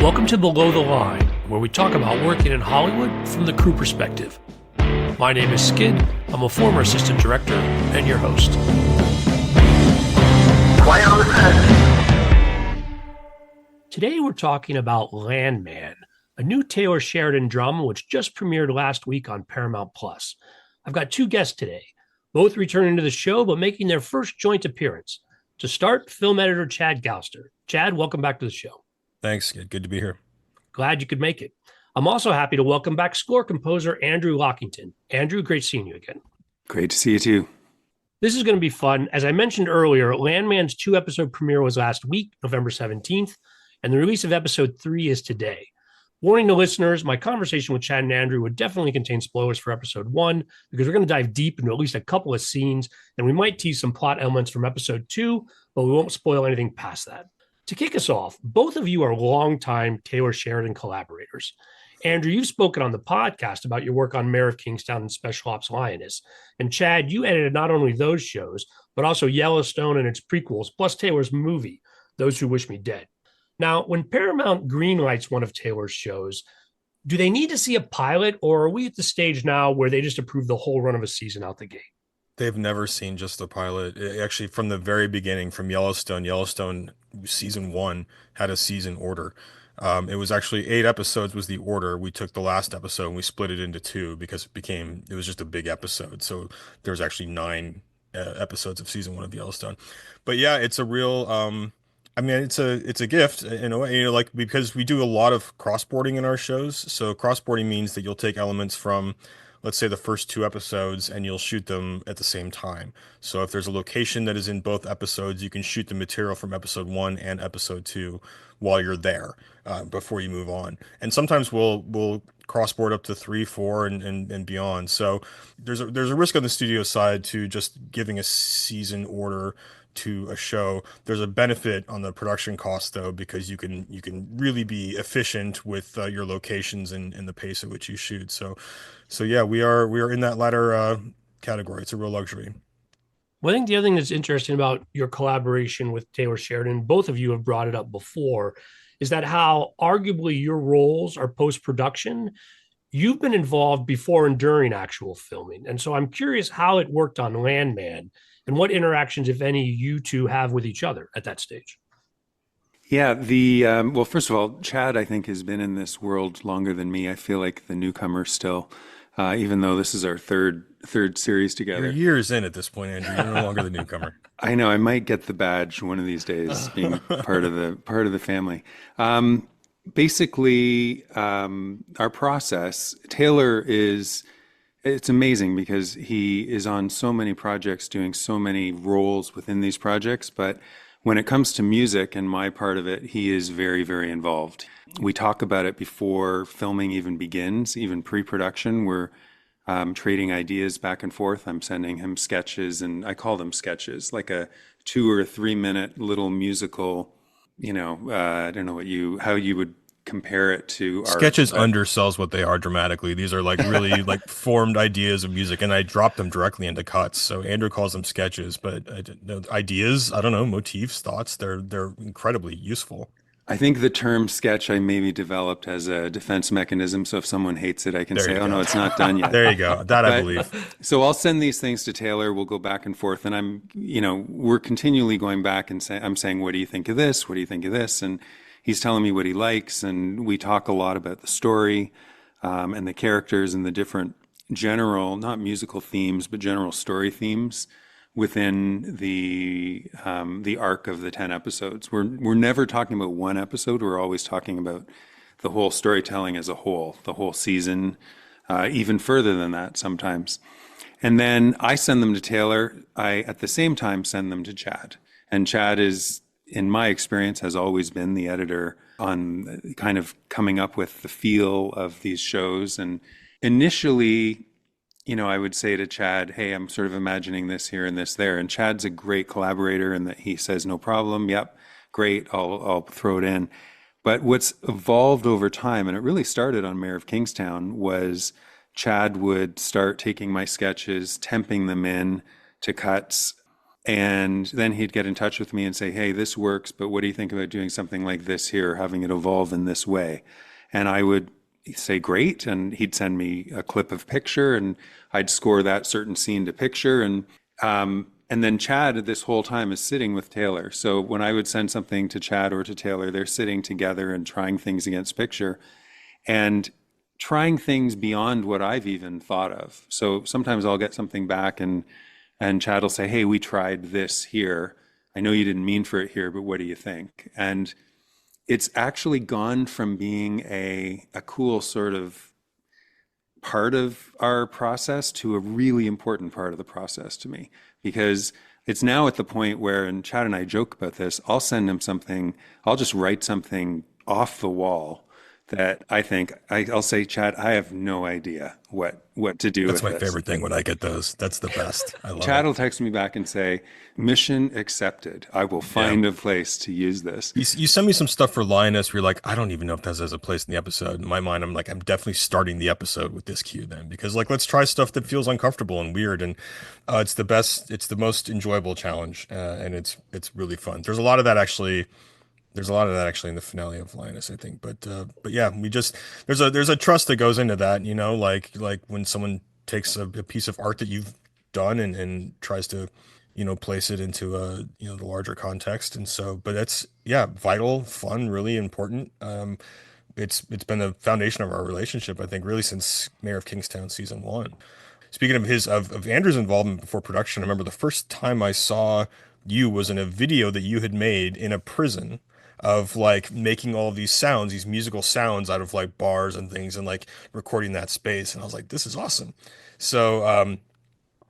Welcome to Below the Line, where we talk about working in Hollywood from the crew perspective. My name is Skid. I'm a former assistant director and your host. Quiet on the set. Today we're talking about Landman, a new Taylor Sheridan drama which just premiered last week on Paramount Plus. I've got two guests today, both returning to the show but making their first joint appearance. To start, film editor Chad Galster. Chad, welcome back to the show. Thanks. Good to be here. Glad you could make it. I'm also happy to welcome back score composer Andrew Lockington. Andrew, great seeing you again. Great to see you too. This is going to be fun. As I mentioned earlier, Landman's 2-episode premiere was last week, November 17th, and the release of episode 3 is today. Warning to listeners, my conversation with Chad and Andrew would definitely contain spoilers for episode 1 because we're going to dive deep into at least a couple of scenes, and we might tease some plot elements from episode 2, but we won't spoil anything past that. To kick us off, both of you are longtime Taylor Sheridan collaborators. Andrew, you've spoken on the podcast about your work on Mayor of Kingstown and Special Ops Lioness. And Chad, you edited not only those shows, but also Yellowstone and its prequels, plus Taylor's movie, Those Who Wish Me Dead. Now, when Paramount greenlights one of Taylor's shows, do they need to see a pilot, or are we at the stage now where they just approve the whole run of a season out the gate? They've never seen just the pilot. Actually, from the very beginning, from Yellowstone season 1 had a season order. It was actually 8 episodes was the order. We took the last episode and we split it into 2 because it was just a big episode. So there's actually 9 episodes of season 1 of Yellowstone. But yeah, it's a real, it's a gift in a way, like, because we do a lot of crossboarding in our shows. So crossboarding means that you'll take elements from, let's say, the first 2 episodes and you'll shoot them at the same time. So if there's a location that is in both episodes, you can shoot the material from episode 1 and episode 2 while you're there before you move on. And sometimes we'll crossboard up to 3, 4 and beyond. So there's a risk on the studio side to just giving a season order to a show. There's a benefit on the production cost though, because you can really be efficient with your locations and the pace at which you shoot. So yeah, we are in that latter category. It's a real luxury. Well, I think the other thing that's interesting about your collaboration with Taylor Sheridan, both of you have brought it up before, is that how arguably your roles are post-production. You've been involved before and during actual filming. And so I'm curious how it worked on Landman and what interactions, if any, you two have with each other at that stage. Yeah, well, first of all, Chad, I think, has been in this world longer than me. I feel like the newcomer still, even though this is our third series together. You're years in at this point, Andrew. You're no longer the newcomer. I know. I might get the badge one of these days, being part of the family. Basically, our process, Taylor it's amazing because he is on so many projects, doing so many roles within these projects. But when it comes to music and my part of it, he is very, very involved. We talk about it before filming even begins, even pre-production. We're trading ideas back and forth. I'm sending him sketches, and I call them sketches, like a 2 or 3 minute little musical, I don't know how you would compare it to sketches. Undersells what they are dramatically. These are like really like formed ideas of music, and I drop them directly into cuts. So Andrew calls them sketches, but ideas, I don't know, motifs, thoughts, they're incredibly useful. I think the term sketch I maybe developed as a defense mechanism. So if someone hates it, I can say, oh no, it's not done yet. There you go. That I believe. So I'll send these things to Taylor. We'll go back and forth, and we're continually going back and I'm saying, what do you think of this? What do you think of this? And he's telling me what he likes, and we talk a lot about the story and the characters and the different general, not musical themes, but general story themes within the arc of the 10 episodes. We're never talking about one episode. We're always talking about the whole storytelling as a whole, the whole season, even further than that sometimes. And then I send them to Taylor. I, at the same time, send them to Chad. And Chad is, in my experience, has always been the editor on kind of coming up with the feel of these shows. And initially, I would say to Chad, hey, I'm sort of imagining this here and this there. And Chad's a great collaborator in that he says, no problem. Yep, great. I'll throw it in. But what's evolved over time, and it really started on Mayor of Kingstown, was Chad would start taking my sketches, temping them in to cuts, And then he'd get in touch with me and say, hey, this works, but what do you think about doing something like this here, having it evolve in this way? And I would say, great. And he'd send me a clip of picture and I'd score that certain scene to picture. And then Chad this whole time is sitting with Taylor. So when I would send something to Chad or to Taylor, they're sitting together and trying things against picture and trying things beyond what I've even thought of. So sometimes I'll get something back and Chad will say, hey, we tried this here. I know you didn't mean for it here, but what do you think? And it's actually gone from being a cool sort of part of our process to a really important part of the process to me, because it's now at the point where, and Chad and I joke about this, I'll send him something, I'll just write something off the wall that I think, I'll say, Chad, I have no idea what to do with this. That's my favorite thing when I get those. That's the best. I love Chad it. will text me back and say, mission accepted. I will find a place to use this. You send me some stuff for Lioness where you're like, I don't even know if this has a place in the episode. In my mind, I'm like, I'm definitely starting the episode with this cue then, because like, let's try stuff that feels uncomfortable and weird. And it's the best, it's the most enjoyable challenge. And it's really fun. There's a lot of that actually. There's a lot of that actually in the finale of Lioness, I think. But yeah, we just, there's a trust that goes into that, you know, like when someone takes a piece of art that you've done and tries to, you know, place it into you know, the larger context. And so, but it's, yeah, vital, fun, really important. It's been the foundation of our relationship, I think, really since Mayor of Kingstown season 1. Speaking of of Andrew's involvement before production, I remember the first time I saw you was in a video that you had made in a prison of like making all these sounds, these musical sounds out of like bars and things, and like recording that space. And I was like, this is awesome. So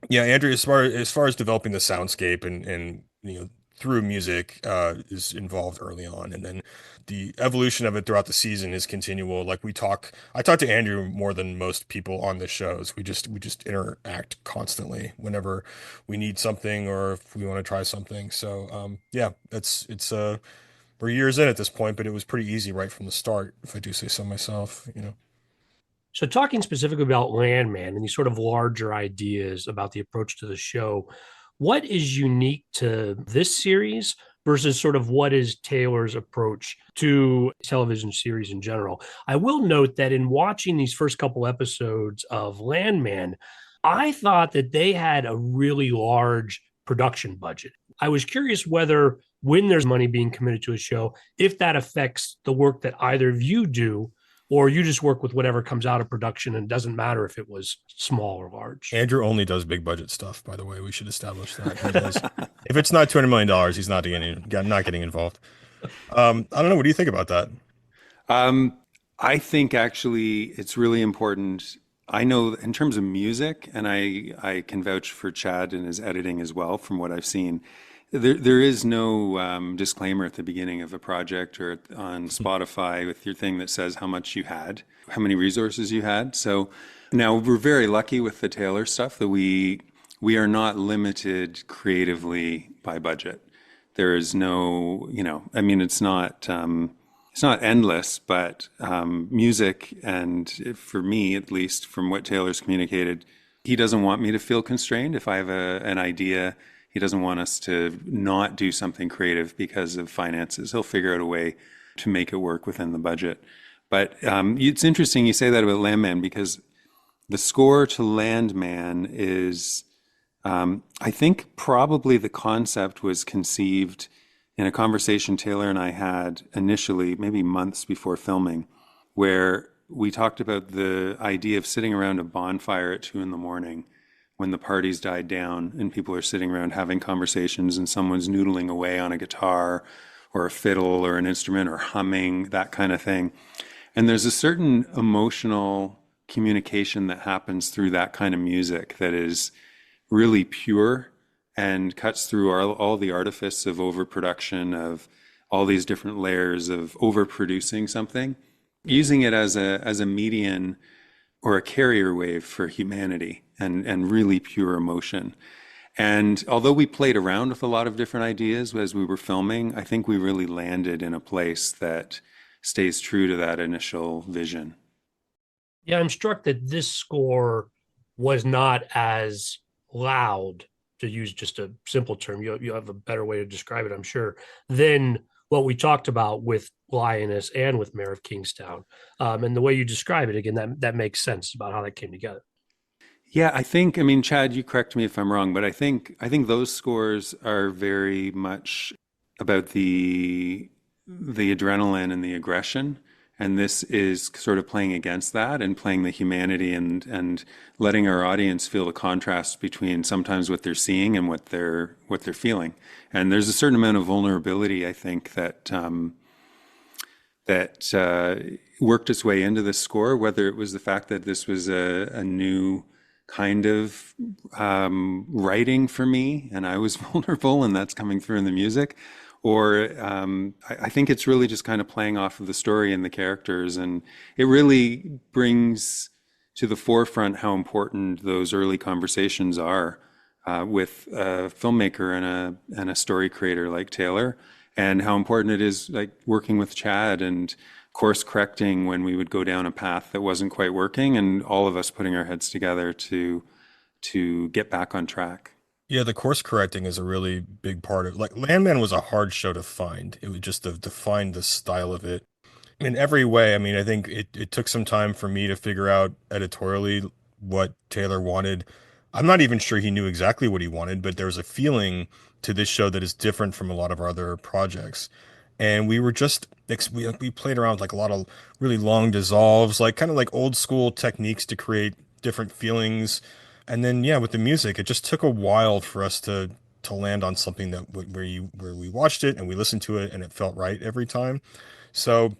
yeah, Andrew, as far as developing the soundscape and you know, through music is involved early on, and then the evolution of it throughout the season is continual. Like I talk to Andrew more than most people on the shows. We just interact constantly whenever we need something or if we want to try something. So yeah, it's we're years in at this point, but it was pretty easy right from the start, if I do say so myself, you know. So, talking specifically about Landman and these sort of larger ideas about the approach to the show, what is unique to this series versus sort of what is Taylor's approach to television series in general? I will note that in watching these first couple episodes of Landman, I thought that they had a really large production budget. I was curious whether, when there's money being committed to a show, if that affects the work that either of you do, or you just work with whatever comes out of production and it doesn't matter if it was small or large. Andrew only does big budget stuff, by the way. We should establish that. He does. If it's not $200 million, he's not getting involved. I don't know. What do you think about that? I think actually it's really important. I know in terms of music, and I can vouch for Chad and his editing as well from what I've seen. There is no disclaimer at the beginning of a project or on Spotify with your thing that says how much you had, how many resources you had. So now we're very lucky with the Taylor stuff that we are not limited creatively by budget. There is no, you know, I mean, it's not endless, but music, and for me at least, from what Taylor's communicated, he doesn't want me to feel constrained. If I have an idea, he doesn't want us to not do something creative because of finances. He'll figure out a way to make it work within the budget. But it's interesting you say that about Landman, because the score to Landman is, I think probably the concept was conceived in a conversation Taylor and I had initially, maybe months before filming, where we talked about the idea of sitting around a bonfire at 2 a.m. when the party's died down and people are sitting around having conversations and someone's noodling away on a guitar or a fiddle or an instrument or humming, that kind of thing. And there's a certain emotional communication that happens through that kind of music that is really pure and cuts through all the artifice of overproduction, of all these different layers of overproducing something, using it as a median or a carrier wave for humanity and really pure emotion. And although we played around with a lot of different ideas as we were filming, I think we really landed in a place that stays true to that initial vision. Yeah, I'm struck that this score was not as loud to use just a simple term, you have a better way to describe it, I'm sure, than what we talked about with Lioness and with Mayor of Kingstown. And the way you describe it, again, that makes sense about how that came together. Yeah, I mean, Chad, you correct me if I'm wrong, but I think those scores are very much about the adrenaline and the aggression, and this is sort of playing against that and playing the humanity and letting our audience feel the contrast between sometimes what they're seeing and what they're feeling. And there's a certain amount of vulnerability, I think, that worked its way into this score, whether it was the fact that this was a new kind of writing for me and I was vulnerable and that's coming through in the music, or I think it's really just kind of playing off of the story and the characters, and it really brings to the forefront how important those early conversations are with a filmmaker and a story creator like Taylor, and how important it is, like, working with Chad and course correcting when we would go down a path that wasn't quite working, and all of us putting our heads together to get back on track. Yeah, the course correcting is a really big part of, like, Landman was a hard show to find. It was just to find the style of it in every way. I mean, I think it took some time for me to figure out editorially what Taylor wanted. I'm not even sure he knew exactly what he wanted, but there was a feeling to this show that is different from a lot of our other projects. And we were just we played around with like a lot of really long dissolves, like kind of like old school techniques to create different feelings. And then yeah, with the music, it just took a while for us to land on something that where we watched it and we listened to it and it felt right every time. So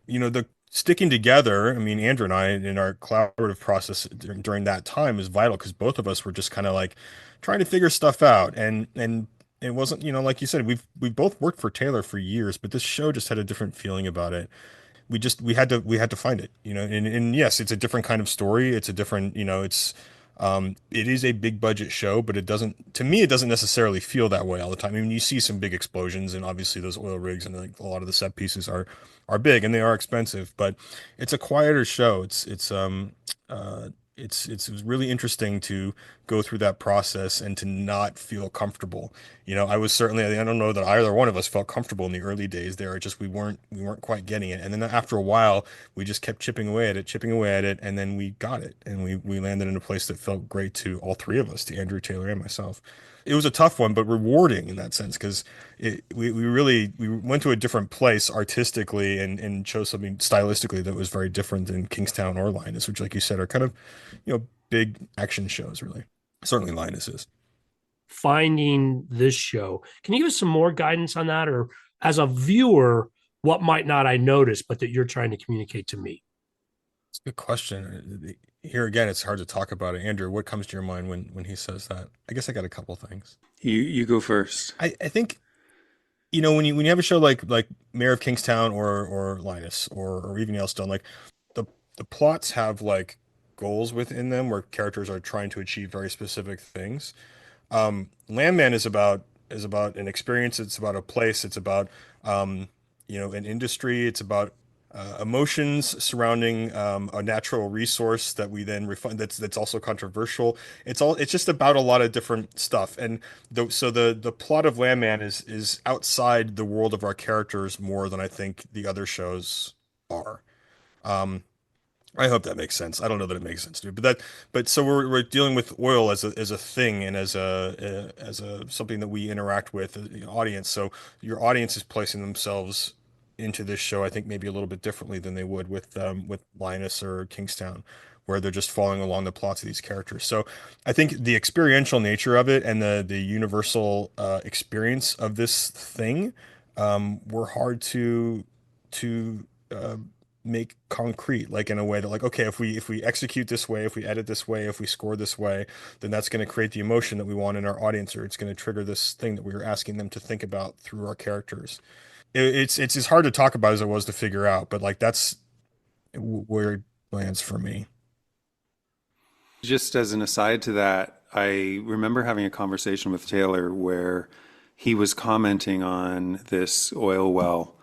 the sticking together, I mean, Andrew and I in our collaborative process during that time is vital because both of us were just kind of like trying to figure stuff out, and it wasn't, like you said, we both worked for Taylor for years, but this show just had a different feeling about it. We had to find it, and yes, it's a different kind of story. It's a different, it is a big budget show, but to me, it doesn't necessarily feel that way all the time. I mean, you see some big explosions and obviously those oil rigs and like a lot of the set pieces are big and they are expensive, but it's a quieter show. It's really interesting to go through that process and to not feel comfortable. I was certainly, I don't know that either one of us felt comfortable in the early days there. It just we weren't quite getting it. And then after a while, we just kept chipping away at it, and then we got it. And we landed in a place that felt great to all three of us, to Andrew, Taylor, and myself. It was a tough one, but rewarding in that sense, because we went to a different place artistically and chose something stylistically that was very different than Kingstown or Linus, which, like you said, are kind of, big action shows, really. Certainly Linus is. Finding this show, can you give us some more guidance on that? Or as a viewer, what might not I notice, but that you're trying to communicate to me? It's a good question. Here again, it's hard to talk about it. Andrew, what comes to your mind when he says that? I guess I got a couple things. You go first. I think, when you have a show like Mayor of Kingstown or Linus or even Yellowstone, like the plots have like goals within them where characters are trying to achieve very specific things. Landman is about an experience. It's about a place. It's about an industry. It's about emotions surrounding a natural resource that we then refine. That's also controversial. It's just about a lot of different stuff. And the plot of Landman is outside the world of our characters more than I think the other shows are. Um, I hope that makes sense. I don't know that it makes sense to you, but so we're dealing with oil as a thing and as a something that we interact with the audience. So your audience is placing themselves into this show, I think maybe a little bit differently than they would with Linus or Kingstown, where they're just following along the plots of these characters. So I think the experiential nature of it and the universal experience of this thing were hard to make concrete, like in a way that, like, okay, if we execute this way, if we edit this way, if we score this way, then that's going to create the emotion that we want in our audience, or it's going to trigger this thing that we were asking them to think about through our characters. It's as hard to talk about as it was to figure out, but like that's where it lands for me. Just as an aside to that, I remember having a conversation with Taylor where he was commenting on this oil well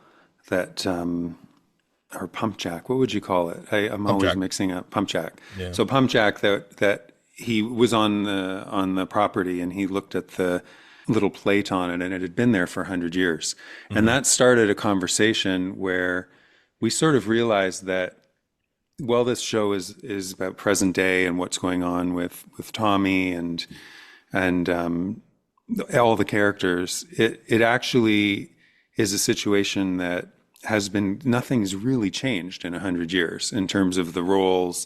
that or pump jack, what would you call it? I'm Pump always jack. mixing up pump jack. Yeah. So pump jack that he was on the property and he looked at the little plate on it, and it had been there for 100 years. And that started a conversation where we sort of realized that, well, this show is about present day and what's going on with Tommy and all the characters. It actually is a situation that has been, nothing's really changed in 100 years in terms of the roles,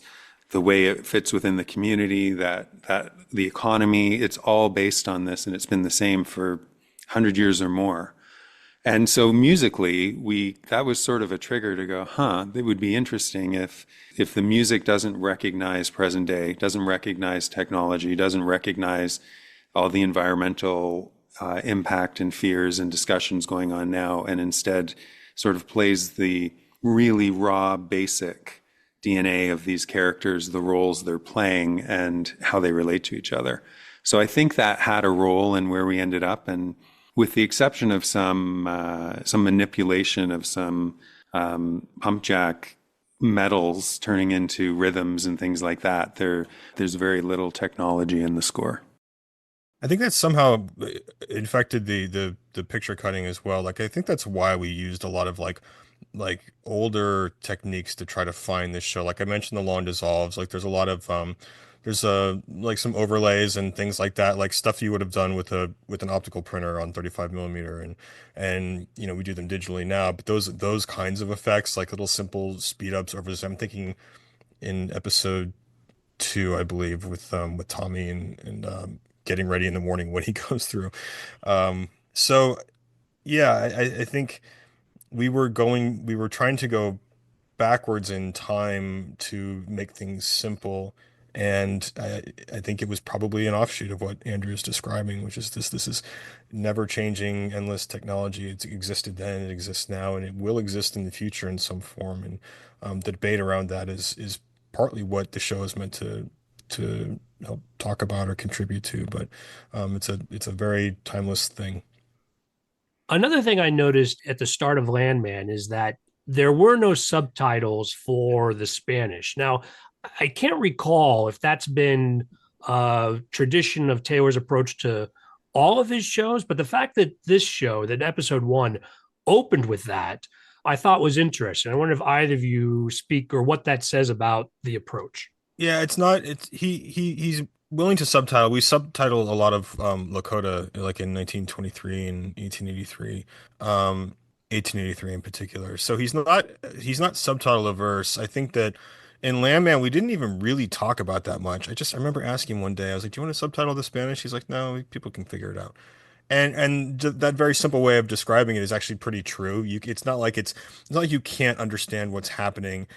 the way it fits within the community, that the economy. It's all based on this, and it's been the same for 100 years or more. And so musically, that was sort of a trigger to go, it would be interesting if the music doesn't recognize present day, doesn't recognize technology, doesn't recognize all the environmental impact and fears and discussions going on now, and instead sort of plays the really raw, basic DNA of these characters, the roles they're playing, and how they relate to each other. So I think that had a role in where we ended up, and with the exception of some manipulation of some pump jack metals turning into rhythms and things like that, there's very little technology in the score. I think that somehow infected the picture cutting as well. Like I think that's why we used a lot of like older techniques to try to find this show. Like I mentioned, the long dissolves. Like there's a lot of there's like some overlays and things like that, like stuff you would have done with an optical printer on 35 millimeter, and you know, we do them digitally now. But those kinds of effects, like little simple speed ups over this. I'm thinking in episode 2, I believe, with Tommy and getting ready in the morning when he goes through. So yeah, I think we were trying to go backwards in time to make things simple. And I think it was probably an offshoot of what Andrew is describing, which is this is never changing, endless technology. It's existed then, it exists now, and it will exist in the future in some form. And the debate around that is partly what the show is meant to help talk about or contribute to. But it's a very timeless thing. Another thing I noticed at the start of Landman is that there were no subtitles for the Spanish. Now, I can't recall if that's been a tradition of Taylor's approach to all of his shows, but the fact that this show, that episode 1, opened with that, I thought was interesting. I wonder if either of you speak or what that says about the approach. Yeah, it's not. It's he's willing to subtitle. We subtitled a lot of Lakota like in 1923 and 1883, 1883 in particular. So he's not subtitle averse. I think that in Landman we didn't even really talk about that much. I remember asking one day. I was like, "Do you want to subtitle the Spanish?" He's like, "No, people can figure it out." And that very simple way of describing it is actually pretty true. It's not like it's not like you can't understand what's happening.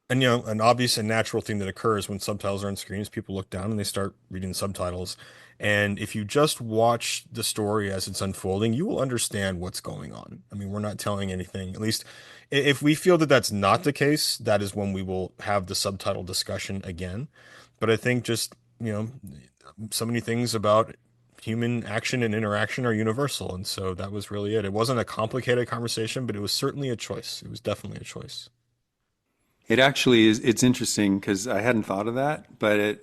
And you know, an obvious and natural thing that occurs when subtitles are on screen is people look down and they start reading subtitles. And if you just watch the story as it's unfolding, you will understand what's going on. I mean, we're not telling anything. At least if we feel that that's not the case, that is when we will have the subtitle discussion again. But I think just, you know, so many things about human action and interaction are universal. And so that was really it. It wasn't a complicated conversation, but it was certainly a choice. It was definitely a choice. It actually is, it's interesting because I hadn't thought of that, but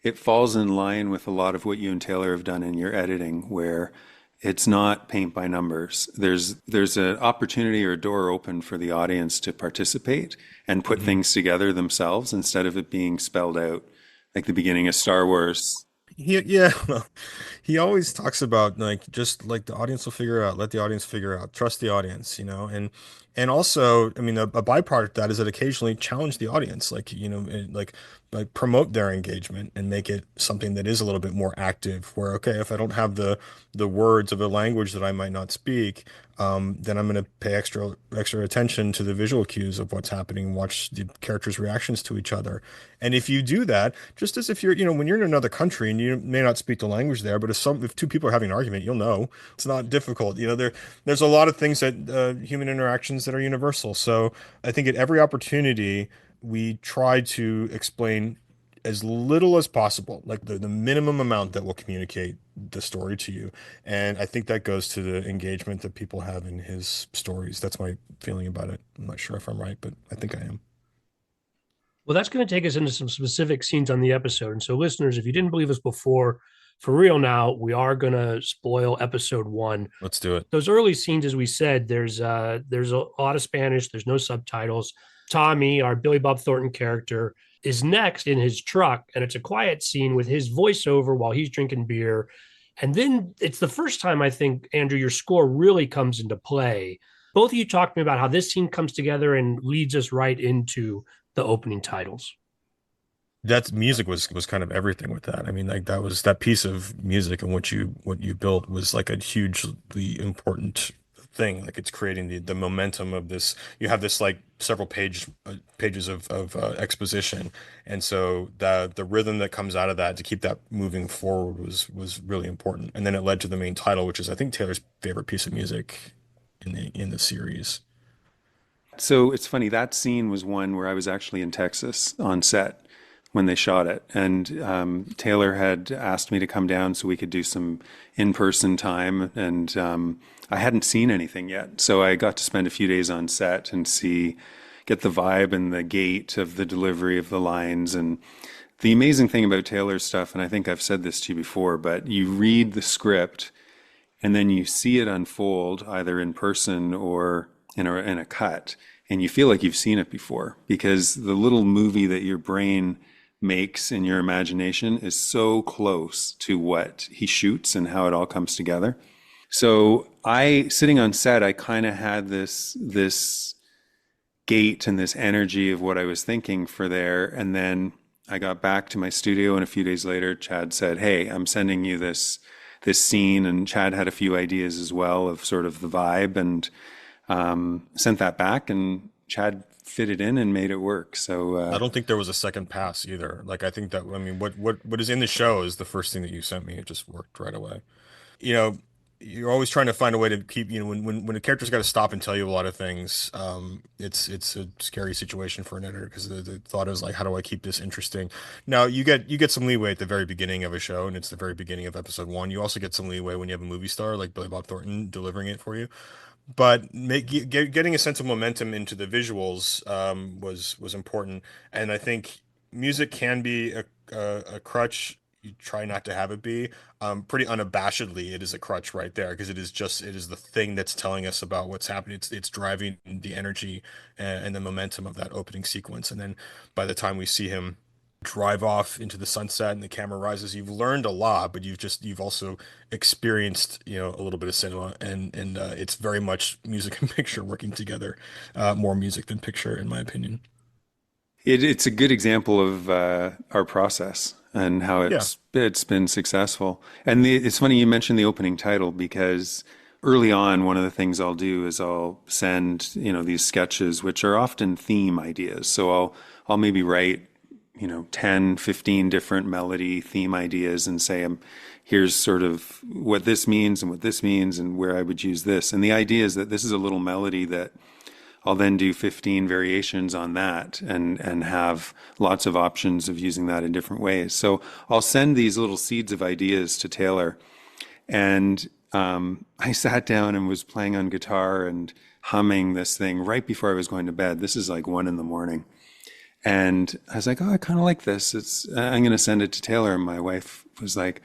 it falls in line with a lot of what you and Taylor have done in your editing, where it's not paint by numbers. There's an opportunity or a door open for the audience to participate and put things together themselves instead of it being spelled out like the beginning of Star Wars. Yeah, well, he always talks about like just like the audience will figure out, let the audience figure out, trust the audience, you know, and also, I mean, a byproduct of that is that occasionally challenge the audience, like you know, like promote their engagement and make it something that is a little bit more active. Where okay, if I don't have the words of a language that I might not speak, then I'm going to pay extra attention to the visual cues of what's happening and watch the characters' reactions to each other. And if you do that, just as if you're, you know, when you're in another country and you may not speak the language there, but if two people are having an argument, you'll know it's not difficult. You know, there's a lot of things that human interactions that are universal. So I think at every opportunity we try to explain as little as possible, like the minimum amount that will communicate the story to you. And I think that goes to the engagement that people have in his stories. That's my feeling about it. I'm not sure if I'm right, but I think I am. Well, that's going to take us into some specific scenes on the episode. And so, listeners, if you didn't believe us before, for real now, we are going to spoil episode 1. Let's do it. Those early scenes, as we said, there's a lot of Spanish. There's no subtitles. Tommy, our Billy Bob Thornton character, is next in his truck, and it's a quiet scene with his voiceover while he's drinking beer. And then it's the first time, I think, Andrew, your score really comes into play. Both of you talked to me about how this scene comes together and leads us right into the opening titles. That music was kind of everything with that. I mean, like that piece of music and what you built was like a hugely important thing. Like it's creating the momentum of this. You have this like several pages of exposition, and so the rhythm that comes out of that to keep that moving forward was really important. And then it led to the main title, which is I think Taylor's favorite piece of music in the series. So it's funny, that scene was one where I was actually in Texas on set when they shot it. And Taylor had asked me to come down so we could do some in-person time. And I hadn't seen anything yet. So I got to spend a few days on set and get the vibe and the gait of the delivery of the lines. And the amazing thing about Taylor's stuff, and I think I've said this to you before, but you read the script and then you see it unfold either in person or in a cut, and you feel like you've seen it before because the little movie that your brain makes in your imagination is so close to what he shoots and how it all comes together. So sitting on set, I kind of had this gait and this energy of what I was thinking for there. And then I got back to my studio, and a few days later, Chad said, "Hey, I'm sending you this scene." And Chad had a few ideas as well of sort of the vibe, and sent that back, and Chad fit it in and made it work. So I don't think there was a second pass either. Like I think that I mean what is in the show is the first thing that you sent me. It just worked right away. You know, you're always trying to find a way to keep, you know, when a character's got to stop and tell you a lot of things, it's a scary situation for an editor because the thought is like, how do I keep this interesting? Now you get some leeway at the very beginning of a show, and it's the very beginning of episode 1. You also get some leeway when you have a movie star like Billy Bob Thornton delivering it for you. But getting a sense of momentum into the visuals was important, and I think music can be a crutch. You try not to have it be. Pretty unabashedly, it is a crutch right there because it is the thing that's telling us about what's happening. It's driving the energy and the momentum of that opening sequence, and then by the time we see him drive off into the sunset and the camera rises, you've learned a lot, but you've also experienced, you know, a little bit of cinema, and it's very much music and picture working together, more music than picture in my opinion. it's a good example of our process and how Yeah. it's been successful. And it's funny you mentioned the opening title because early on, one of the things I'll do is I'll send, you know, these sketches, which are often theme ideas. So I'll maybe write, you know, 10, 15 different melody theme ideas and say, here's sort of what this means and what this means and where I would use this. And the idea is that this is a little melody that I'll then do 15 variations on that and have lots of options of using that in different ways. So I'll send these little seeds of ideas to Taylor. And I sat down and was playing on guitar and humming this thing right before I was going to bed. This is like 1 a.m. And I was like, oh, I kind of like this. I'm going to send it to Taylor. And my wife was like,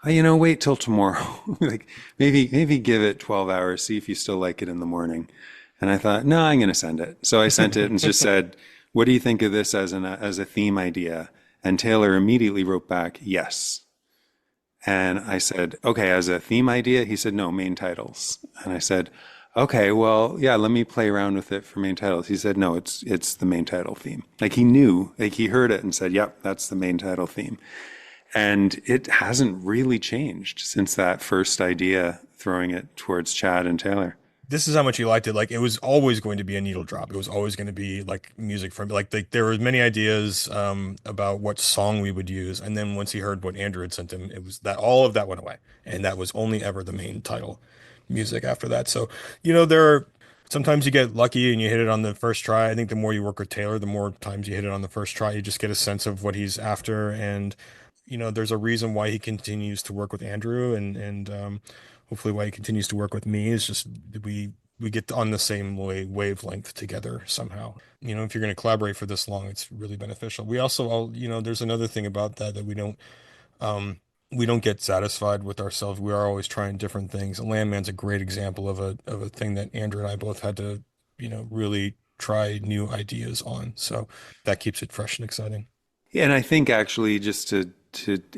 oh, you know, wait till tomorrow. Like maybe give it 12 hours, see if you still like it in the morning. And I thought, no, I'm going to send it. So I sent it and just said, what do you think of this as a theme idea? And Taylor immediately wrote back, yes. And I said, okay, as a theme idea? He said, no, main titles. And I said, okay, well, yeah, let me play around with it for main titles. He said, no, it's the main title theme. Like he knew, like he heard it and said, yep, that's the main title theme. And it hasn't really changed since that first idea, throwing it towards Chad and Taylor. This is how much he liked it. Like it was always going to be a needle drop. It was always going to be like music from like there were many ideas about what song we would use, and then once he heard what Andrew had sent him, it was that all of that went away, and that was only ever the main title music after that. So you know sometimes you get lucky and you hit it on the first try. I think the more you work with Taylor, the more times you hit it on the first try, you just get a sense of what he's after, and you know there's a reason why he continues to work with Andrew and hopefully why he continues to work with me is just we we get on the same wavelength together somehow. You know, if you're going to collaborate for this long, it's really beneficial. We also all, you know, there's another thing about that um, we don't get satisfied with ourselves. We are always trying different things. Landman's a great example of a thing that Andrew and I both had to, you know, really try new ideas on. So that keeps it fresh and exciting. Yeah, and I think actually just to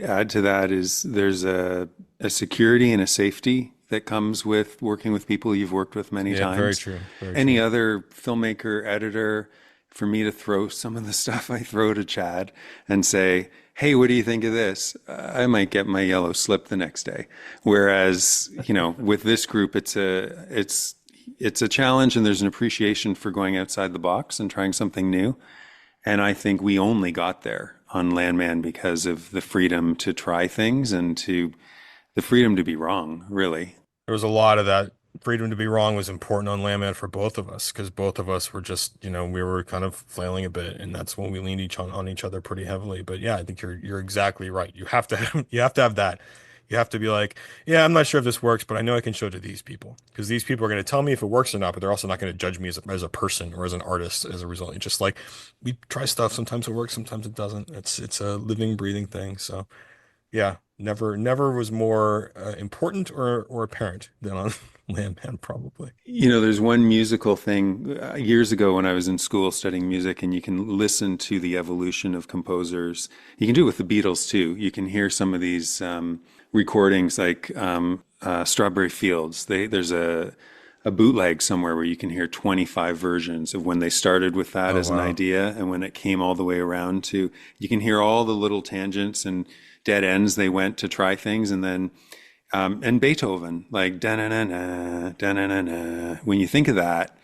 add to that is there's a security and a safety that comes with working with people you've worked with many Yeah, very times. true. Very Any true. other filmmaker, editor, for me to throw some of the stuff I throw to Chad and say, "Hey, what do you think of this?" I might get my yellow slip the next day. Whereas, you know, with this group, it's a challenge, and there's an appreciation for going outside the box and trying something new. And I think we only got there on Landman because of the freedom to try things and to the freedom to be wrong, really. There was a lot of that. Freedom to be wrong was important on Landman for both of us because both of us were just, you know, we were kind of flailing a bit, and that's when we leaned on each other pretty heavily. But yeah, I think you're exactly right. You have to you have to have that. You have to be like, yeah, I'm not sure if this works, but I know I can show it to these people because these people are going to tell me if it works or not, but they're also not going to judge me as a person or as an artist as a result. It's just like we try stuff. Sometimes it works, sometimes it doesn't. It's a living, breathing thing. So yeah, never was more important or apparent than on Landman, probably. You know, there's one musical thing years ago when I was in school studying music, and you can listen to the evolution of composers. You can do it with the Beatles too. You can hear some of these recordings like Strawberry Fields. There's a bootleg somewhere where you can hear 25 versions of when they started with that Oh, as an wow. idea and when it came all the way around to, you can hear all the little tangents and dead ends they went to try things. And then and Beethoven, like da-na-na-na, da-na-na-na. When you think of that,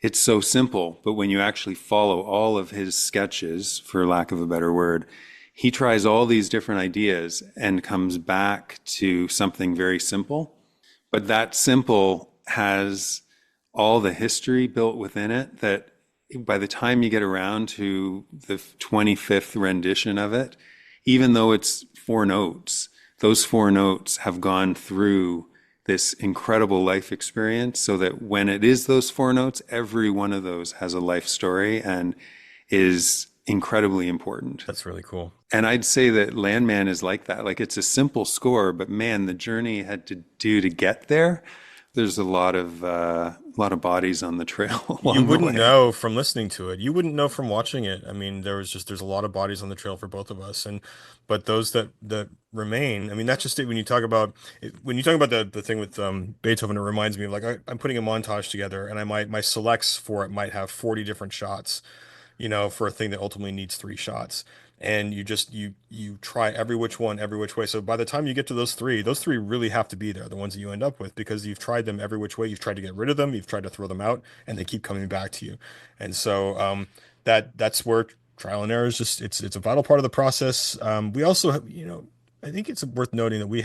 it's so simple, but when you actually follow all of his sketches, for lack of a better word, he tries all these different ideas and comes back to something very simple. But that simple has all the history built within it that by the time you get around to the 25th rendition of it, even though it's four notes, those four notes have gone through this incredible life experience so that when it is those four notes, every one of those has a life story and is incredibly important. That's really cool. And I'd say that Landman is like that. Like it's a simple score, but man, the journey it had to do to get there. There's a lot of bodies on the trail You along the wouldn't way. know from listening to it. You wouldn't know from watching it. I mean, there's a lot of bodies on the trail for both of us, and but those that remain. I mean, that's just it. When you talk about the thing with Beethoven, it reminds me of like I'm putting a montage together, and I might my selects for it might have 40 different shots, you know, for a thing that ultimately needs three shots. And you try every which one, every which way. So by the time you get to those three really have to be there, the ones that you end up with, because you've tried them every which way. You've tried to get rid of them, you've tried to throw them out, and they keep coming back to you. And so that's where trial and error is just it's a vital part of the process. We also have, you know, I think it's worth noting that we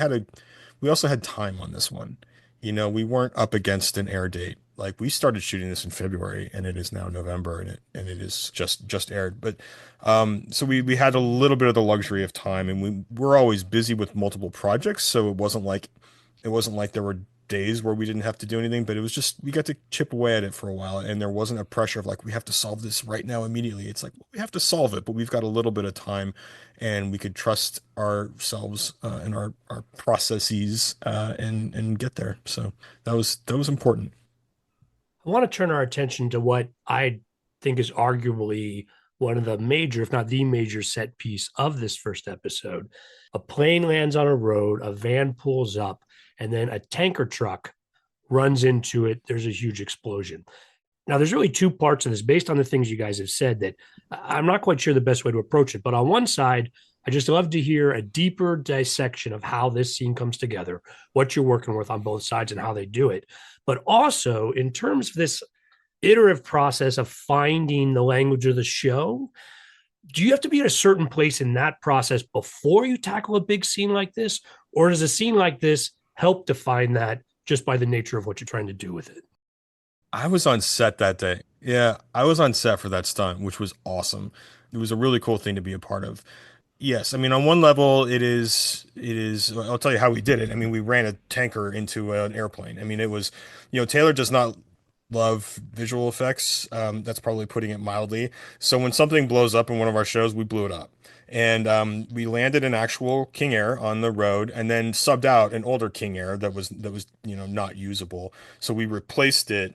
also had time on this one. You know, we weren't up against an air date. Like we started shooting this in February and it is now November and it is just aired. But so we had a little bit of the luxury of time and we're always busy with multiple projects, so it wasn't like there were days where we didn't have to do anything, but it was just we got to chip away at it for a while and there wasn't a pressure of like we have to solve this right now immediately. It's like well, we have to solve it, but we've got a little bit of time and we could trust ourselves and our processes and get there. So that was important. I want to turn our attention to what I think is arguably one of the major, if not the major set piece of this first episode. A plane lands on a road, a van pulls up, and then a tanker truck runs into it. There's a huge explosion. Now, there's really two parts of this based on the things you guys have said that I'm not quite sure the best way to approach it. But on one side, I just love to hear a deeper dissection of how this scene comes together, what you're working with on both sides and how they do it. But also in terms of this iterative process of finding the language of the show, do you have to be at a certain place in that process before you tackle a big scene like this? Or does a scene like this help define that just by the nature of what you're trying to do with it? I was on set that day. Yeah, I was on set for that stunt, which was awesome. It was a really cool thing to be a part of. Yes, I mean on one level it is I'll tell you how we did it. I mean we ran a tanker into an airplane. I mean it was, you know, Taylor does not love visual effects. That's probably putting it mildly. So when something blows up in one of our shows, we blew it up. And we landed an actual King Air on the road, and then subbed out an older King Air that was not usable. So we replaced it,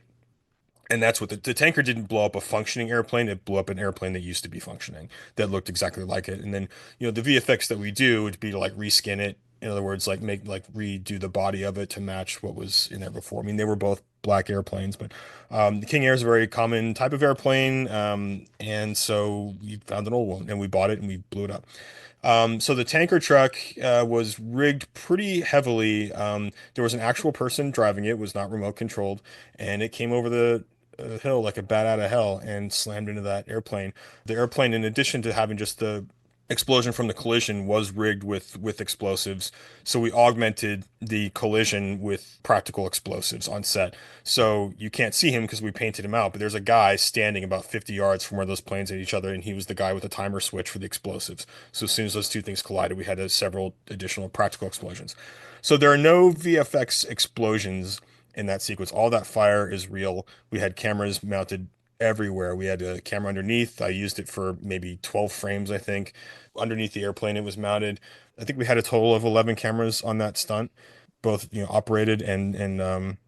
and that's what the tanker didn't blow up a functioning airplane. It blew up an airplane that used to be functioning that looked exactly like it. And then, the VFX that we do would be to like reskin it. In other words, like redo the body of it to match what was in there before. I mean, they were both black airplanes, but the King Air is a very common type of airplane. And so we found an old one and we bought it and we blew it up. So the tanker truck was rigged pretty heavily. There was an actual person driving it, was not remote controlled, and it came over the hill like a bat out of hell and slammed into that airplane. The airplane, in addition to having just the explosion from the collision, was rigged with explosives. So we augmented the collision with practical explosives on set. So you can't see him because we painted him out, but there's a guy standing about 50 yards from where those planes hit each other, and he was the guy with the timer switch for the explosives. So as soon as those two things collided, we had several additional practical explosions. So there are no VFX explosions in that sequence. All that fire is real. We had cameras mounted everywhere. We had a camera underneath. I used it for maybe 12 frames, I think. Underneath the airplane, it was mounted. I think we had a total of 11 cameras on that stunt, both operated and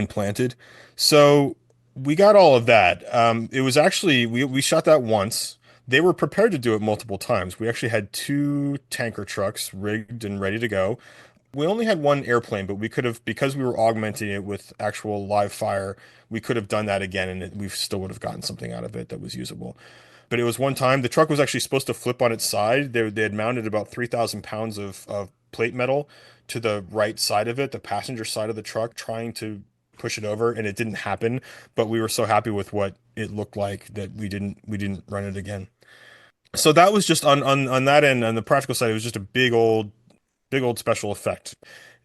planted. So we got all of that. It was actually we shot that once. They were prepared to do it multiple times. We actually had two tanker trucks rigged and ready to go. We only had one airplane, but we could have, because we were augmenting it with actual live fire, we could have done that again, and we still would have gotten something out of it that was usable. But it was one time, the truck was actually supposed to flip on its side. They had mounted about 3,000 pounds of plate metal to the right side of it, the passenger side of the truck, trying to push it over, and it didn't happen. But we were so happy with what it looked like that we didn't run it again. So that was just on that end. On the practical side, it was just a big old special effect.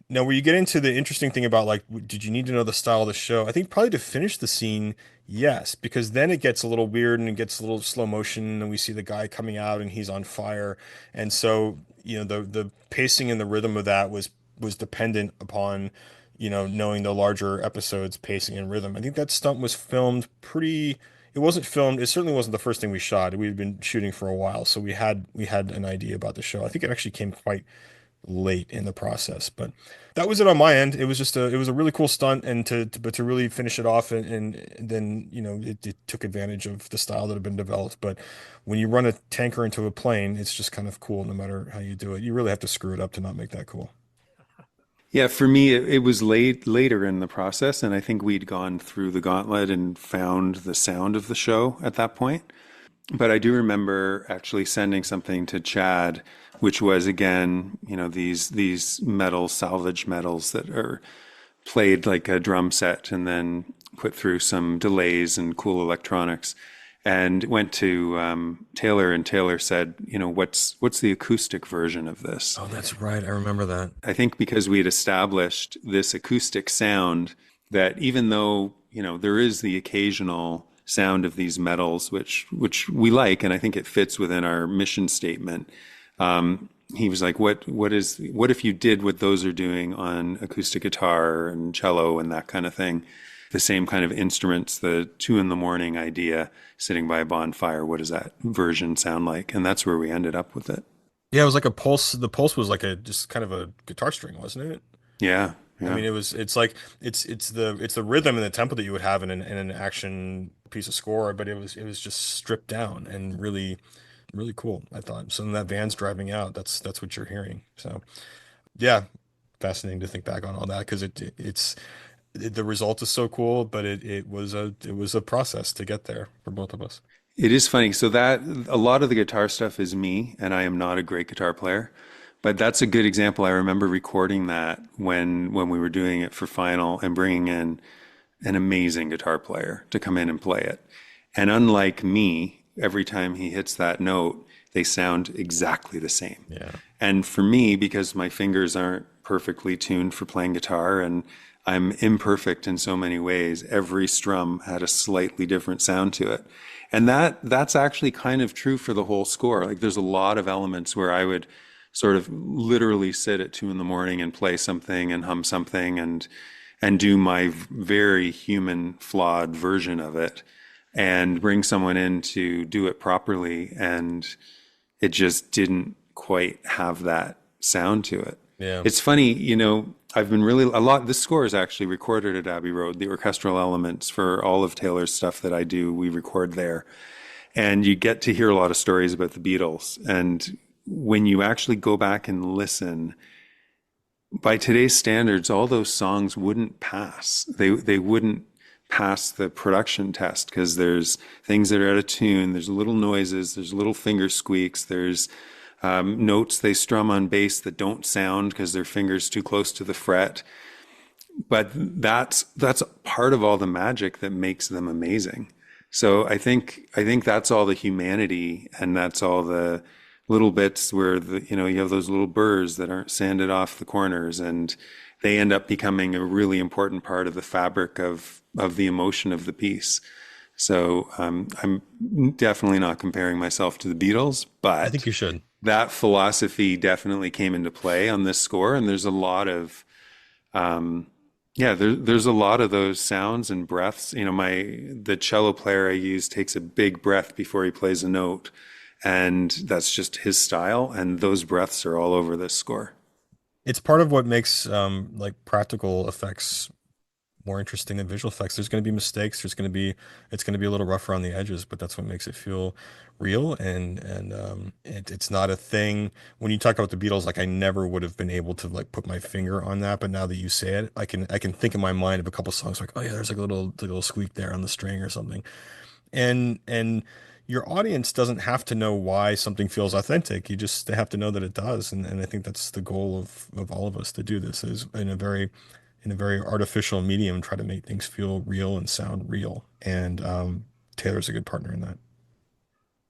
Now, where you get into the interesting thing about, like, did you need to know the style of the show? I think probably to finish the scene, yes, because then it gets a little weird and it gets a little slow motion, and we see the guy coming out and he's on fire. And so, the pacing and the rhythm of that was dependent upon, knowing the larger episodes pacing and rhythm. I think that stunt was filmed pretty. It wasn't filmed. It certainly wasn't the first thing we shot. We had been shooting for a while, so we had an idea about the show. I think it actually came quite late in the process, but that was it on my end. It was a really cool stunt, and but to really finish it off, and then it took advantage of the style that had been developed. But when you run a tanker into a plane, it's just kind of cool no matter how you do it. You really have to screw it up to not make that cool. Yeah, for me, it was later in the process, and I think we'd gone through the gauntlet and found the sound of the show at that point. But I do remember actually sending something to Chad, which was again, these metals, salvage metals that are played like a drum set and then put through some delays and cool electronics. And went to Taylor, and Taylor said, what's the acoustic version of this? Oh, that's right. I remember that. I think because we had established this acoustic sound that even though, there is the occasional sound of these metals, which we like, and I think it fits within our mission statement. He was like, what if you did what those are doing on acoustic guitar and cello and that kind of thing? The same kind of instruments, the 2 a.m. idea, sitting by a bonfire. What does that version sound like? And that's where we ended up with it. Yeah, it was like a pulse. The pulse was like just kind of a guitar string, wasn't it? Yeah. I mean, it's like it's the rhythm and the tempo that you would have in an action piece of score, but it was just stripped down and really, really cool, I thought. So then that van's driving out, that's what you're hearing. So yeah, fascinating to think back on all that, because the result is so cool, but it was a process to get there for both of us. It is funny. So that a lot of the guitar stuff is me, and I am not a great guitar player. But that's a good example. I remember recording that when we were doing it for Final and bringing in an amazing guitar player to come in and play it. And unlike me, every time he hits that note, they sound exactly the same. Yeah. And for me, because my fingers aren't perfectly tuned for playing guitar and I'm imperfect in so many ways, every strum had a slightly different sound to it. And that's actually kind of true for the whole score. Like there's a lot of elements where I would sort of literally sit at 2 a.m. and play something and hum something, and and do my very human, flawed version of it and bring someone in to do it properly. And it just didn't quite have that sound to it. Yeah. It's funny, I've been this score is actually recorded at Abbey Road. The orchestral elements for all of Taylor's stuff that I do, we record there. And you get to hear a lot of stories about the Beatles. And when you actually go back and listen, by today's standards, all those songs wouldn't pass. They wouldn't pass the production test because there's things that are out of tune. There's little noises. There's little finger squeaks. There's notes they strum on bass that don't sound because their fingers too close to the fret. But that's part of all the magic that makes them amazing. So I think that's all the humanity, and that's all the little bits where you have those little burrs that aren't sanded off the corners, and they end up becoming a really important part of the fabric of the emotion of the piece. So I'm definitely not comparing myself to the Beatles, but I think you should. That philosophy definitely came into play on this score, and there's a lot of there's a lot of those sounds and breaths. The cello player I use takes a big breath before he plays a note, and that's just his style, and those breaths are all over this score. It's part of what makes like practical effects more interesting than visual effects. There's going to be mistakes. It's going to be a little rough around the edges, but that's what makes it feel real. And it's not a thing. When you talk about the Beatles, like I never would have been able to like put my finger on that, but now that you say it, I can think in my mind of a couple songs like, oh yeah, there's like a little squeak there on the string or something. And your audience doesn't have to know why something feels authentic. They have to know that it does. And I think that's the goal of all of us to do this, is in a very artificial medium, try to make things feel real and sound real. And Taylor's a good partner in that.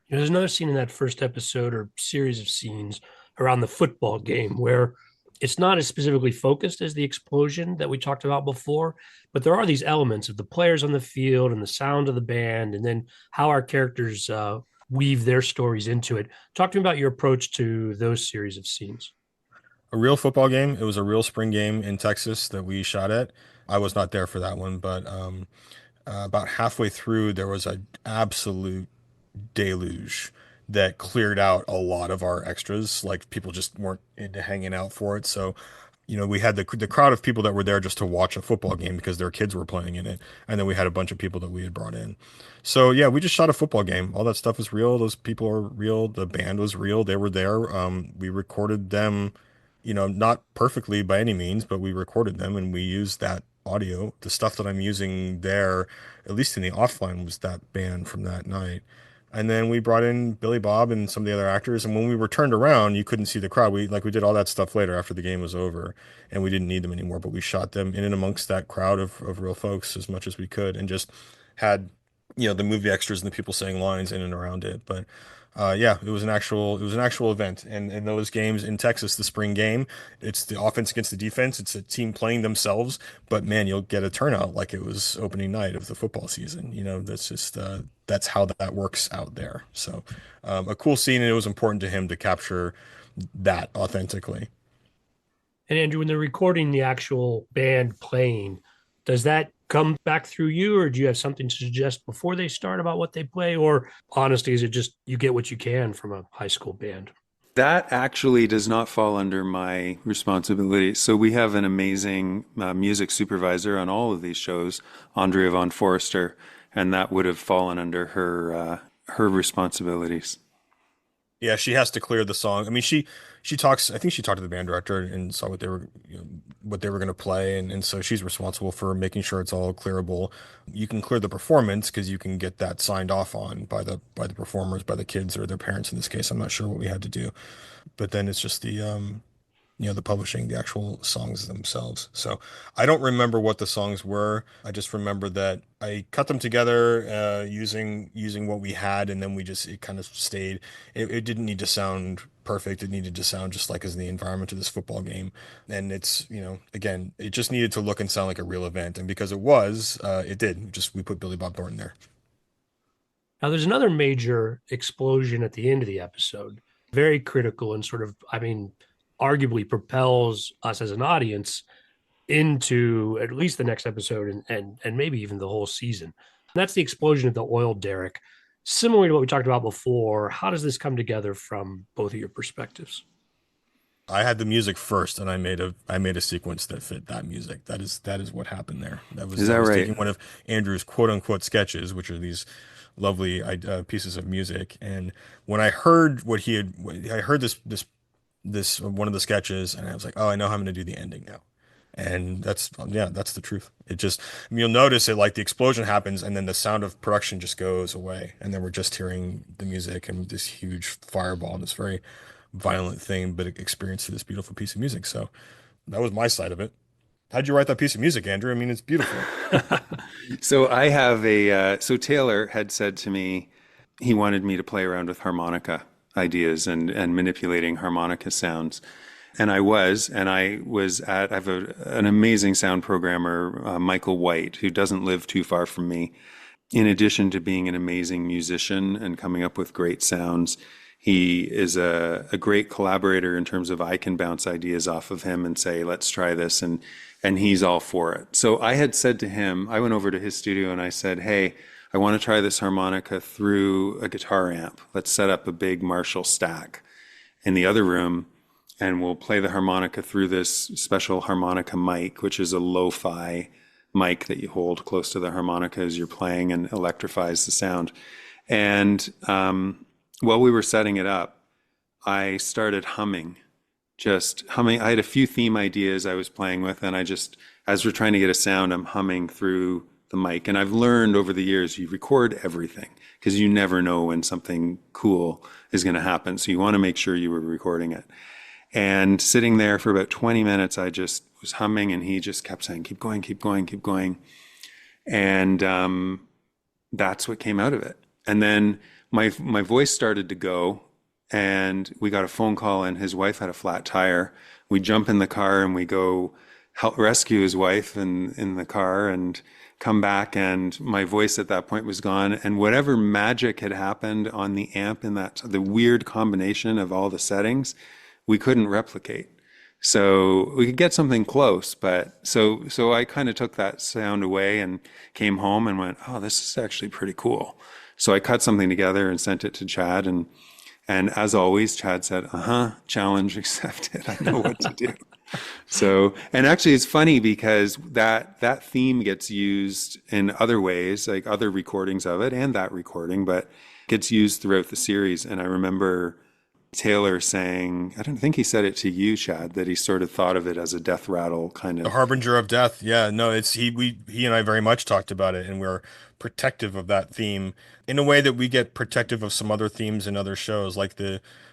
There's another scene in that first episode, or series of scenes, around the football game where it's not as specifically focused as the explosion that we talked about before, but there are these elements of the players on the field and the sound of the band, and then how our characters weave their stories into it. Talk to me about your approach to those series of scenes. A real football game. It was a real spring game in Texas that we shot at. I was not there for that one, but about halfway through, there was an absolute deluge that cleared out a lot of our extras. Like people just weren't into hanging out for it. So, we had the crowd of people that were there just to watch a football game because their kids were playing in it. And then we had a bunch of people that we had brought in. So yeah, we just shot a football game. All that stuff is real. Those people are real. The band was real. They were there. We recorded them, not perfectly by any means, but we recorded them and we used that audio. The stuff that I'm using there, at least in the offline, was that band from that night. And then we brought in Billy Bob and some of the other actors. And when we were turned around, you couldn't see the crowd. We did all that stuff later after the game was over, and we didn't need them anymore. But we shot them in and amongst that crowd of real folks as much as we could, and just had, the movie extras and the people saying lines in and around it. But yeah, it was an actual event. And in those games in Texas, the spring game, it's the offense against the defense. It's a team playing themselves, but man, you'll get a turnout like it was opening night of the football season. That's just, that's how that works out there. So a cool scene, and it was important to him to capture that authentically. And Andrew, when they're recording the actual band playing, does that come back through you, or do you have something to suggest before they start about what they play? Or honestly, is it just you get what you can from a high school band? That actually does not fall under my responsibility. So we have an amazing music supervisor on all of these shows, Andrea von Forster, and that would have fallen under her responsibilities. Yeah, she has to clear the song. I mean, she talks. I think she talked to the band director and saw what they were going to play, and so she's responsible for making sure it's all clearable. You can clear the performance because you can get that signed off on by the performers, by the kids or their parents in this case. I'm not sure what we had to do, but then it's just the publishing, the actual songs themselves. So I don't remember what the songs were. I just remember that I cut them together using what we had, and then it kind of stayed. It didn't need to sound perfect. It needed to sound just like as in the environment of this football game. And it's, again, it just needed to look and sound like a real event. And because it was, it did. We put Billy Bob Thornton there. Now, there's another major explosion at the end of the episode, very critical and sort of, arguably propels us as an audience into at least the next episode and maybe even the whole season. And that's the explosion of the oil derrick. Similar to what we talked about before, how does this come together from both of your perspectives? I had the music first, and I made a sequence that fit that music. That is what happened there. Is that I was right? taking one of Andrew's quote unquote sketches, which are these lovely pieces of music. And when I heard I heard this one of the sketches, and I was like, oh, I know how I'm going to do the ending now. And that's the truth. It just, I mean, you'll notice it, like the explosion happens, and then the sound of production just goes away, and then we're just hearing the music and this huge fireball and this very violent thing, but experience to this beautiful piece of music. So that was my side of it. How'd you write that piece of music, Andrew? I mean, it's beautiful. So I have so Taylor had said to me, he wanted me to play around with harmonica ideas and manipulating harmonica sounds. And I was I have an amazing sound programmer, Michael White, who doesn't live too far from me. In addition to being an amazing musician and coming up with great sounds, he is a great collaborator in terms of I can bounce ideas off of him and say, let's try this. And he's all for it. So I had said to him, I went over to his studio and I said, hey, I want to try this harmonica through a guitar amp. Let's set up a big Marshall stack in the other room, and we'll play the harmonica through this special harmonica mic, which is a lo-fi mic that you hold close to the harmonica as you're playing and electrifies the sound. And while we were setting it up, I started humming, just humming. I had a few theme ideas I was playing with, and as we're trying to get a sound, I'm humming through the mic. And I've learned over the years, you record everything because you never know when something cool is going to happen. So you want to make sure you were recording it. And sitting there for about 20 minutes, I just was humming, and he just kept saying, keep going, keep going, keep going. And that's what came out of it. And then my voice started to go, and we got a phone call, and his wife had a flat tire. We jump in the car and we go help rescue his wife in the car and come back. And my voice at that point was gone. And whatever magic had happened on the amp in the weird combination of all the settings, we couldn't replicate. So we could get something close, but so I kind of took that sound away and came home and went, oh, this is actually pretty cool. So I cut something together and sent it to Chad, and as always, Chad said, challenge accepted. I know what to do. So, and actually it's funny because that theme gets used in other ways, like other recordings of it and that recording, but gets used throughout the series. And I remember Taylor saying, I don't think he said it to you, Chad, that he sort of thought of it as a death rattle kind of. The harbinger of death. Yeah, no, he and I very much talked about it, and we're protective of that theme in a way that we get protective of some other themes in other shows, like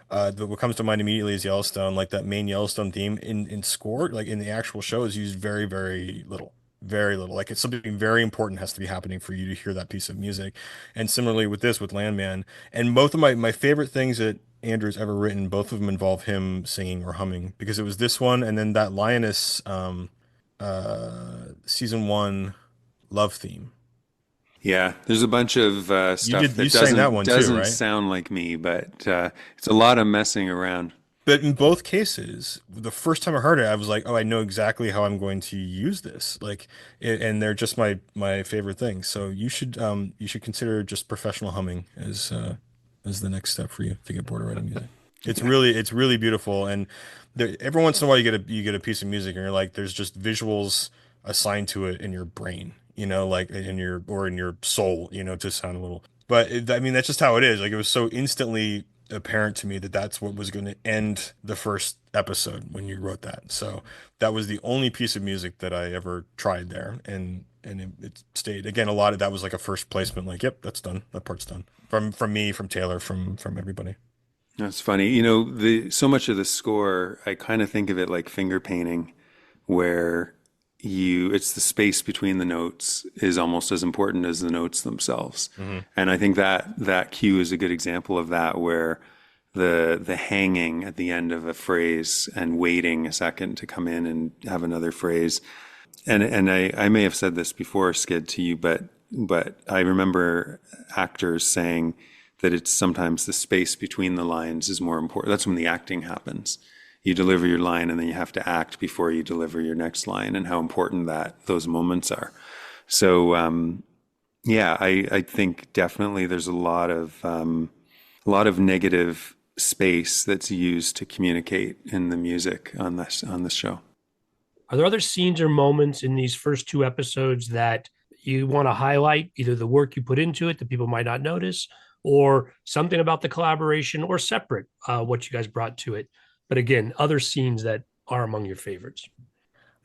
what comes to mind immediately is Yellowstone. Like that main Yellowstone theme in score, like in the actual show, is used very, very little. Very little. Like it's something very important has to be happening for you to hear that piece of music. And similarly with this, with Landman. And both of my favorite things that Andrew's ever written, both of them involve him singing or humming, because it was this one and then that Lioness season 1 love theme. Yeah, there's a bunch of stuff that doesn't sound like me, but it's a lot of messing around. But in both cases, the first time I heard it, I was like, "Oh, I know exactly how I'm going to use this." And they're just my favorite things. So you should consider just professional humming as the next step for you to get bored of writing music. It's really beautiful. And every once in a while, you get a piece of music, and you're like, there's just visuals assigned to it in your brain, like in your soul, to sound a little. But I mean, that's just how it is. Like it was so instantly apparent to me that that's what was going to end the first episode when you wrote that. So that was the only piece of music that I ever tried there, and it stayed. Again, a lot of that was like a first placement, like, yep, that's done, that part's done, from me, from Taylor, from everybody. That's funny. So much of the score, I kind of think of it like finger painting, where it's the space between the notes is almost as important as the notes themselves. Mm-hmm. And I think that cue is a good example of that, where the hanging at the end of a phrase and waiting a second to come in and have another phrase. And I may have said this before, Skid, to you, but I remember actors saying that it's sometimes the space between the lines is more important. That's when the acting happens. you deliver your line and then you have to act before you deliver your next line, and how important those moments are. So yeah, I think definitely there's a lot of negative space that's used to communicate in the music on this show. Are there other scenes or moments in these first two episodes that you want to highlight, either the work you put into it that people might not notice, or something about the collaboration, or separate what you guys brought to it? But again, other scenes that are among your favorites.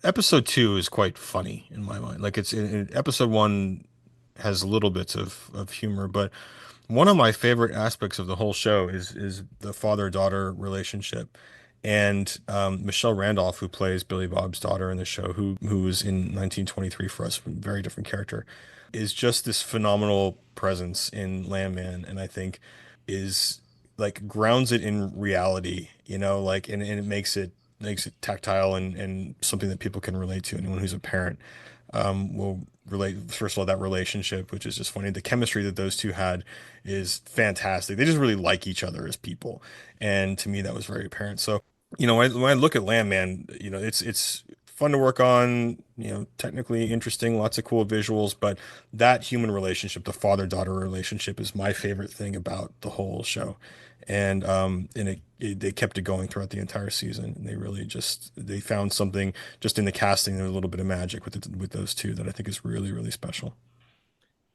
Episode 2 is quite funny in my mind. Like episode 1 has little bits of humor, but one of my favorite aspects of the whole show is the father-daughter relationship. And Michelle Randolph, who plays Billy Bob's daughter in the show, who was in 1923 for us, a very different character, is just this phenomenal presence in Landman, and I think is like grounds it in reality, like and it makes it tactile and something that people can relate to. Anyone who's a parent will relate. First of all, that relationship, which is just funny. The chemistry that those two had is fantastic. They just really like each other as people, and to me, that was very apparent. So, when I look at Landman, it's fun to work on. Technically interesting, lots of cool visuals, but that human relationship, the father-daughter relationship, is my favorite thing about the whole show. And they kept it going throughout the entire season, and they found something just in the casting. There's a little bit of magic with those two that I think is really, really special.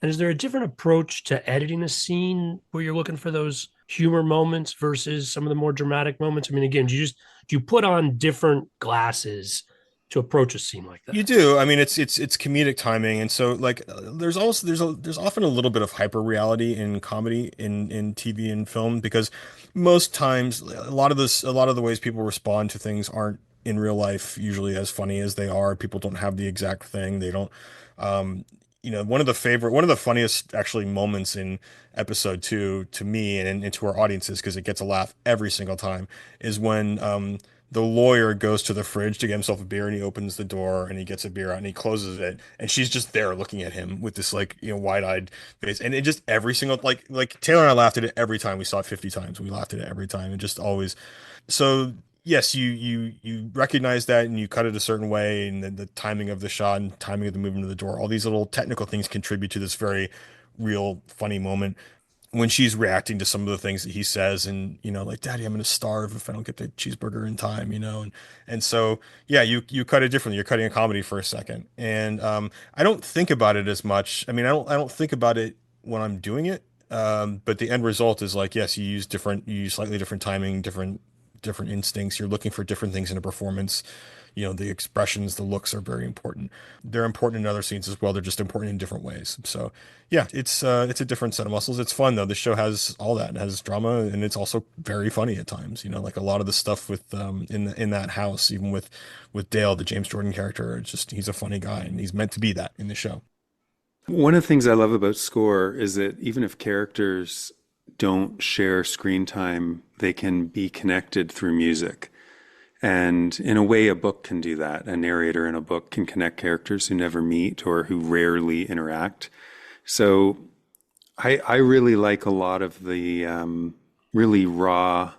And is there a different approach to editing a scene where you're looking for those humor moments versus some of the more dramatic moments? I mean, again, do you put on different glasses to approach a scene like that? You do. I mean, it's comedic timing, and so like there's often a little bit of hyper reality in comedy in TV and film, because most times a lot of the ways people respond to things aren't in real life usually as funny as they are. People don't have the exact thing. They don't. One of the funniest actually moments in episode 2 to me and to our audiences, because it gets a laugh every single time, is when the lawyer goes to the fridge to get himself a beer, and he opens the door and he gets a beer out and he closes it, and she's just there looking at him with this wide-eyed face, and it just every single like Taylor and I laughed at it every time. We saw it 50 times. We laughed at it every time, and just always. So yes, you recognize that, and you cut it a certain way, and the timing of the shot and timing of the movement of the door, all these little technical things contribute to this very real funny moment when she's reacting to some of the things that he says, and like, Daddy, I'm gonna starve if I don't get the cheeseburger in time, and so yeah, you cut it differently. You're cutting a comedy for a second, and I don't think about it as much. I mean, I don't think about it when I'm doing it, but the end result is like, yes, you use slightly different timing, different instincts. You're looking for different things in a performance. The expressions, the looks are very important. They're important in other scenes as well. They're just important in different ways. So yeah, it's a different set of muscles. It's fun though. The show has all that. It has drama, and it's also very funny at times. Like a lot of the stuff with in that house, even with Dale, the James Jordan character, he's a funny guy, and he's meant to be that in the show. One of the things I love about score is that even if characters don't share screen time, they can be connected through music. And in a way, a book can do that. A narrator in a book can connect characters who never meet or who rarely interact. So I really like a lot of the really raw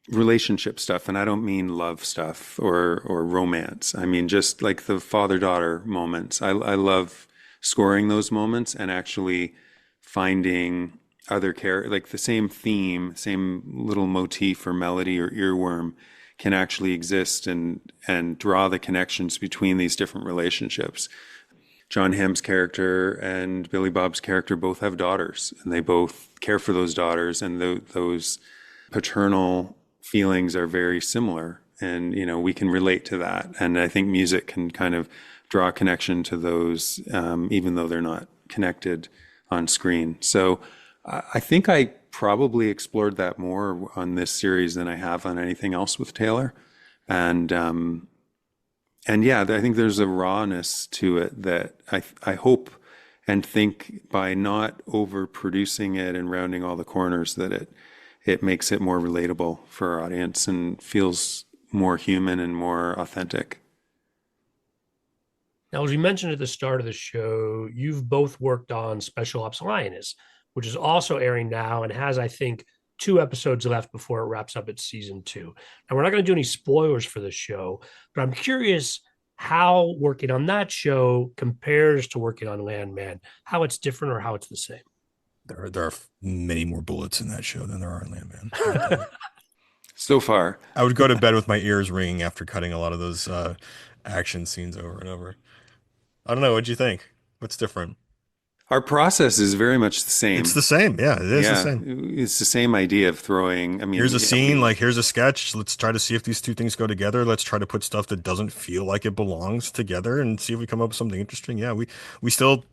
relationship stuff. And I don't mean love stuff or romance. I mean just like the father-daughter moments. I love scoring those moments and actually finding other characters, like the same theme, same little motif or melody or earworm can actually exist and draw the connections between these different relationships. John Hamm's character and Billy Bob's character both have daughters, and they both care for those daughters, and those paternal feelings are very similar, and we can relate to that. And I think music can kind of draw a connection to those, even though they're not connected on screen. So I think I probably explored that more on this series than I have on anything else with Taylor. And yeah, I think there's a rawness to it that I hope and think by not overproducing it and rounding all the corners that it makes it more relatable for our audience and feels more human and more authentic. Now, as we mentioned at the start of the show, you've both worked on Special Ops Lioness, which is also airing now and has, I think, 2 episodes left before it wraps up its season 2. Now, we're not going to do any spoilers for the show, but I'm curious how working on that show compares to working on Landman, how it's different or how it's the same. There are many more bullets in that show than there are in Landman. So far. I would go to bed with my ears ringing after cutting a lot of those action scenes over and over. I don't know. What'd you think? What's different? Our process is very much the same. It's the same. Yeah, it is the same. It's the same idea of throwing. I mean, here's a scene, like here's a sketch. Let's try to see if these two things go together. Let's try to put stuff that doesn't feel like it belongs together and see if we come up with something interesting. Yeah, we still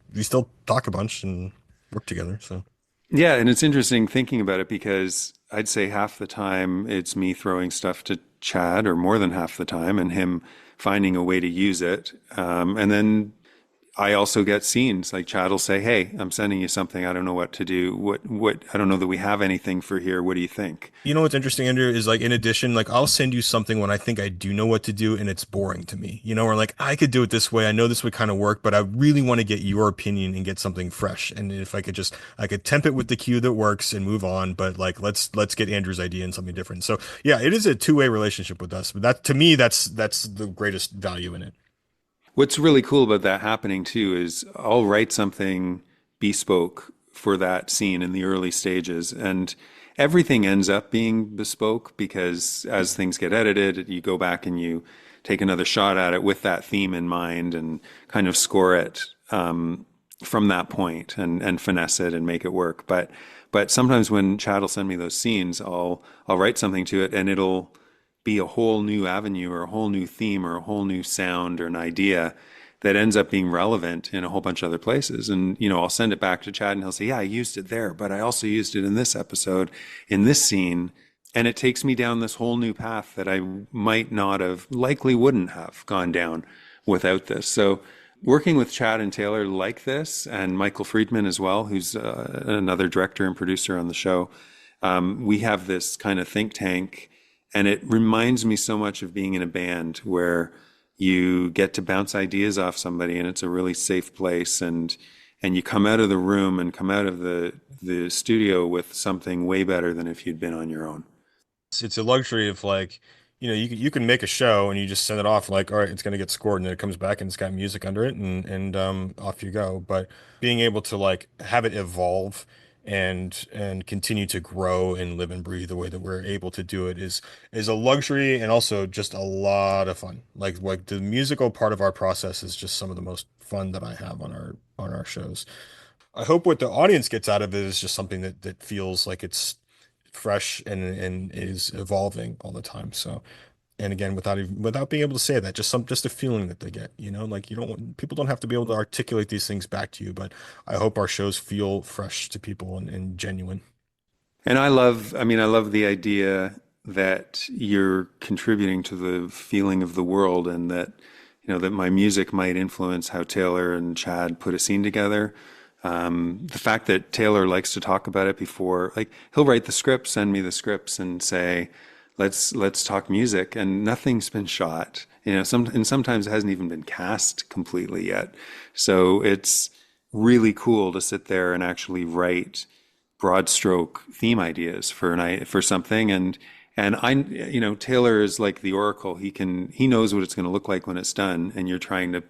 talk a bunch and work together. So yeah, and it's interesting thinking about it because I'd say half the time it's me throwing stuff to Chad, or more than half the time, and him finding a way to use it. And then I also get scenes like Chad will say, "Hey, I'm sending you something. I don't know what to do. What I don't know that we have anything for here. What do you think?" You know what's interesting, Andrew, is like in addition, like I'll send you something when I think I do know what to do and it's boring to me. You know, or like I could do it this way. I know this would kind of work, but I really want to get your opinion and get something fresh. And if I could temp it with the cue that works and move on, but like let's get Andrew's idea and something different. So yeah, it is a two-way relationship with us. But that to me, that's the greatest value in it. What's really cool about that happening too is I'll write something bespoke for that scene in the early stages, and everything ends up being bespoke because as things get edited, you go back and you take another shot at it with that theme in mind and kind of score it from that point and finesse it and make it work. But sometimes when Chad will send me those scenes, I'll write something to it and it'll be a whole new avenue or a whole new theme or a whole new sound or an idea that ends up being relevant in a whole bunch of other places. And, you know, I'll send it back to Chad and he'll say, yeah, I used it there, but I also used it in this episode, in this scene. And it takes me down this whole new path that I might not have, likely wouldn't have gone down without this. So working with Chad and Taylor like this, and Michael Friedman as well, who's another director and producer on the show, we have this kind of think tank. And it reminds me so much of being in a band where you get to bounce ideas off somebody and it's a really safe place, and you come out of the room and come out of the studio with something way better than if you'd been on your own. It's a luxury of like, you know, you can make a show and you just send it off like, all right, it's going to get scored, and then it comes back and it's got music under it and off you go. But being able to like have it evolve and continue to grow and live and breathe the way that we're able to do it is a luxury and also just a lot of fun. Like the musical part of our process is just some of the most fun that I have on our shows. I hope what the audience gets out of it is just something that feels like it's fresh and is evolving all the time. So, and again, without being able to say that, just a feeling that they get, you know, like people don't have to be able to articulate these things back to you, but I hope our shows feel fresh to people and genuine. And I love the idea that you're contributing to the feeling of the world, and that, you know, that my music might influence how Taylor and Chad put a scene together. The fact that Taylor likes to talk about it before, like he'll write the script, send me the scripts and say, let's talk music, and nothing's been shot, you know, sometimes it hasn't even been cast completely yet. So it's really cool to sit there and actually write broad stroke theme ideas for something. And I, you know, Taylor is like the oracle. He knows what it's going to look like when it's done. And you're trying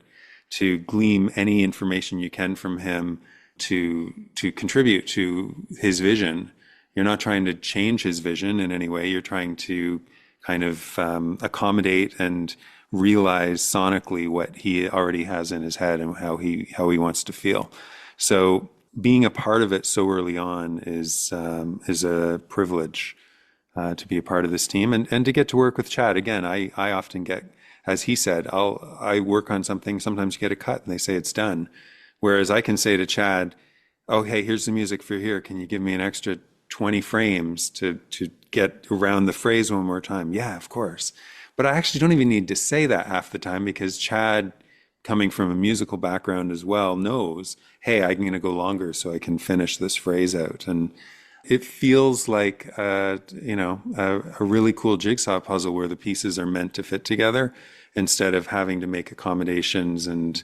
to glean any information you can from him to contribute to his vision. You're not trying to change his vision in any way. You're trying to kind of accommodate and realize sonically what he already has in his head and how he wants to feel. So being a part of it so early on is a privilege to be a part of this team and to get to work with Chad. Again, I often get, as he said, I work on something, sometimes you get a cut and they say it's done. Whereas I can say to Chad, oh, hey, here's the music for here. Can you give me an extra 20 frames to get around the phrase one more time? Yeah, of course. But I actually don't even need to say that half the time, because Chad, coming from a musical background as well, knows, hey, I'm going to go longer so I can finish this phrase out. And it feels like, a really cool jigsaw puzzle where the pieces are meant to fit together instead of having to make accommodations and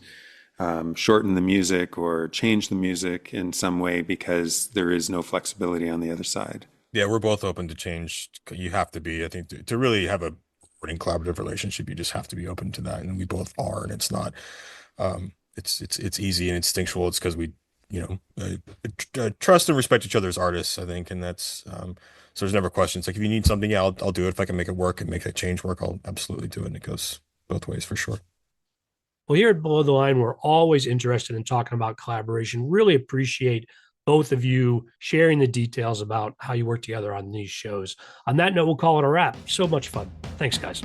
shorten the music or change the music in some way because there is no flexibility on the other side. Yeah, we're both open to change. You have to be, I think, to really have a rewarding collaborative relationship, you just have to be open to that. And we both are, and it's not, it's easy and instinctual. It's because we, trust and respect each other as artists, I think. And that's, so there's never questions. Like if you need something, yeah, I'll do it. If I can make it work and make that change work, I'll absolutely do it. And it goes both ways for sure. Well, here at Below the Line, we're always interested in talking about collaboration. Really appreciate both of you sharing the details about how you work together on these shows. On that note, we'll call it a wrap. So much fun. Thanks, guys.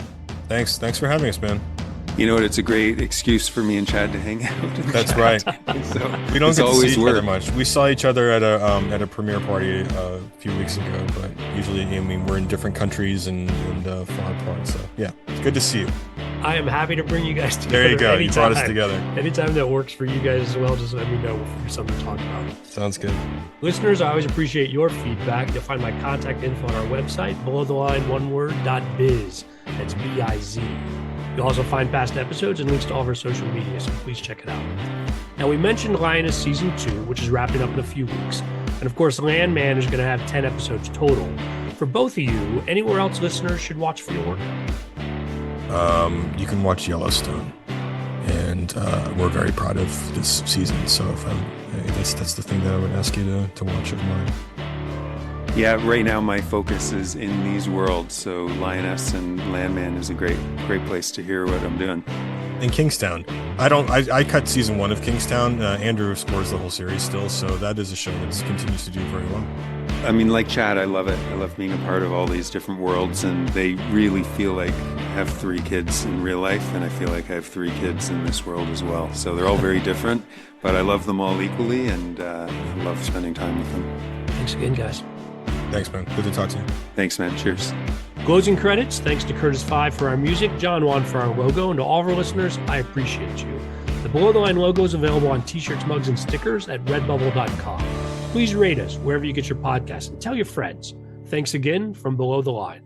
Thanks for having us, man. You know what? It's a great excuse for me and Chad to hang out. That's right. So We don't get to see each work. other much. We saw each other at a premiere party a few weeks ago, but usually, I mean, we're in different countries and far apart. So yeah, it's good to see you. I am happy to bring you guys together. There you go. Anytime. You brought us together. Anytime that works for you guys as well, just let me know if there's something to talk about. Sounds good. Listeners, I always appreciate your feedback. You'll find my contact info on our website, belowtheline.biz. That's B-I-Z. You'll also find past episodes and links to all of our social media, so please check it out. Now, we mentioned Lioness Season 2, which is wrapping up in a few weeks. And of course, Landman is going to have 10 episodes total. For both of you, anywhere else listeners should watch for your work? You can watch Yellowstone, and we're very proud of this season. So that's the thing that I would ask you to watch of mine. Yeah, right now my focus is in these worlds. So Lioness and Landman is a great place to hear what I'm doing. In Kingstown, I cut season 1 of Kingstown. Andrew scores the whole series still, so that is a show that continues to do very well. I mean, like Chad, I love it. I love being a part of all these different worlds, and they really feel like I have 3 kids in real life, and I feel like I have 3 kids in this world as well. So they're all very different, but I love them all equally, and I love spending time with them. Thanks again, guys. Thanks, man. Good to talk to you. Thanks, man. Cheers. Closing credits, thanks to Curtis Five for our music, John Juan for our logo, and to all of our listeners, I appreciate you. The Below the Line logo is available on t-shirts, mugs, and stickers at redbubble.com. Please rate us wherever you get your podcasts and tell your friends. Thanks again from Below the Line.